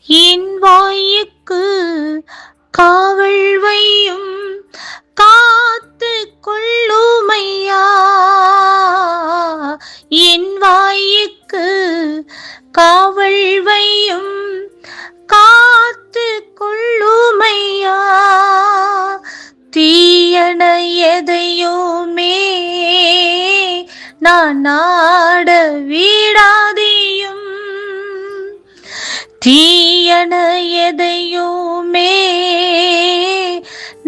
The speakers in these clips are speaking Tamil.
என் வாயுக்கு காவல் வையும் காத்து கொள்ளுமையா. என் வாயுக்கு காவல் வையும் காத்து கொள்ளுமையா. தீயன எதையுமே நான் நாட விடாதேயும். தீயன எதையுமே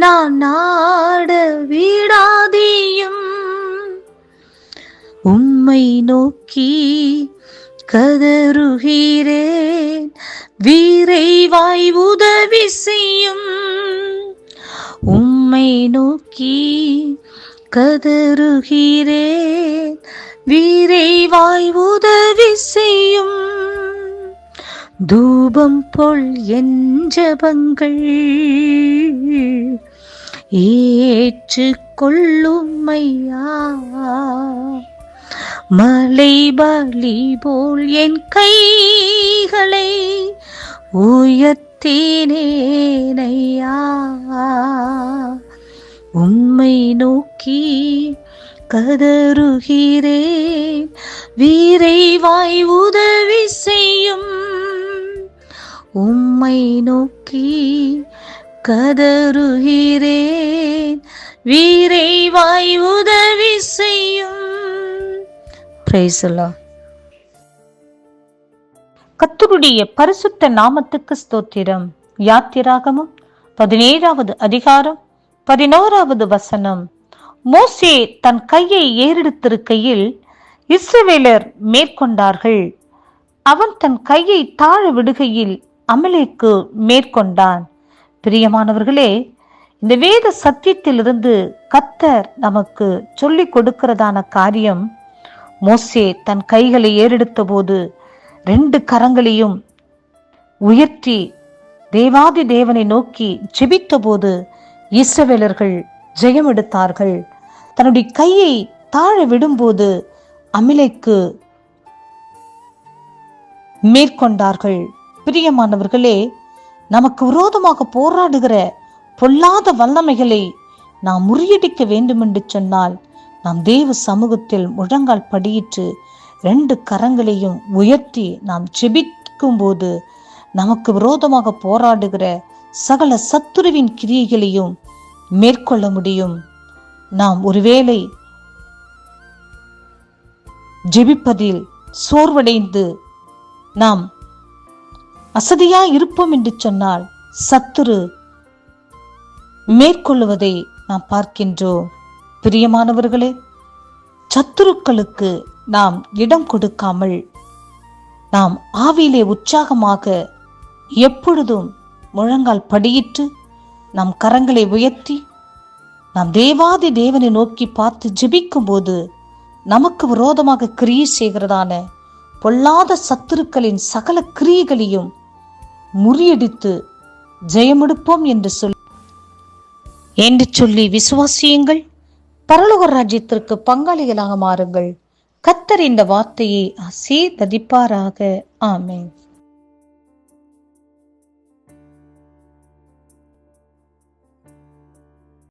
நான் நாட விடாதேயும். உம்மை நோக்கி கதறுகிறேன், விரைவாய் உதவி செய்யும். உம்மை நோக்கி கதறுகிறேன், விரைவாய் உதவி செய்யும். தூபம் போல் என் ஜெபங்கள் ஏற்றுக்கொள்ளுமையா. மலை பலி போல் என் கைகளை உயர்த்தினேனையா. உம்மை நோக்கி கதறுகிறேன், விரைவாய் உதவி செய்யும். உம்மை நோக்கி கதறுகிறேன், விரைவாய் உதவி செய்யும். Praise the Lord. கர்த்தருடைய பரிசுத்த நாமத்துக்கு ஸ்தோத்திரம். யாத்திராகமம் 17வது அதிகாரம் 11வது வசனம். மோசே தன் கையை ஏறெடுத்திருக்கையில் இஸ்ரவேலர் மேற்கொண்டார்கள். அவன் தன் கையை தாழ விடுகையில் அமலேக்கு மேற்கொண்டான். பிரியமானவர்களே, இந்த வேத சத்தியத்திலிருந்து கர்த்தர் நமக்கு சொல்லிக் கொடுக்கிறதான காரியம், மோசே தன் கைகளை ஏறெடுத்த போது 2 கரங்களையும் உயர்த்தி தேவாதி தேவனை நோக்கி ஜெபித்த போது இஸ்ரவேலர்கள் ஜெயம் எடுத்தார்கள். தன்னுடைய கையை தாழ விடும்போது அமலேக்கு மேற்கொண்டார்கள். பிரியமானவர்களே, நமக்கு விரோதமாக போராடுகிற பொல்லாத வல்லமைகளை நாம் முறியடிக்க வேண்டும் என்று சொன்னால் நாம் தேவ சமூகத்தில் முழங்கால் படியிட்டு 2 கரங்களையும் உயர்த்தி நாம் ஜெபிக்கும் போது நமக்கு விரோதமாக போராடுகிற சகல சத்துருவின் கிரியைகளையும் மேற்கொள்ள முடியும். நாம் ஒருவேளை ஜெபிப்பதில் சோர்வடைந்து நாம் அசதியா இருப்போம் என்று சொன்னால் சத்துரு மேற்கொள்ளுவதை நாம் பார்க்கின்றோம். பிரியமானவர்களே, சத்துருக்களுக்கு நாம் இடம் கொடுக்காமல் நாம் ஆவியிலே உற்சாகமாக எப்பொழுதும் முழங்கால் படியிட்டு நம் கரங்களை உயர்த்தி நாம் தேவாதி தேவனை நோக்கி பார்த்து ஜெபிக்கும் போது நமக்கு விரோதமாக கிரியை செய்கிறதான பொல்லாத சத்துருக்களின் சகல கிரியைகளையும் முறியடித்து ஜெயமெடுப்போம் என்று சொல்லி விசுவாசியுங்கள். பரலோக ராஜ்யத்திற்கு பங்காளிகளாக மாறுங்கள். கர்த்தர் இந்த வார்த்தையை ஆசீர்வதிப்பாராக. ஆமென்.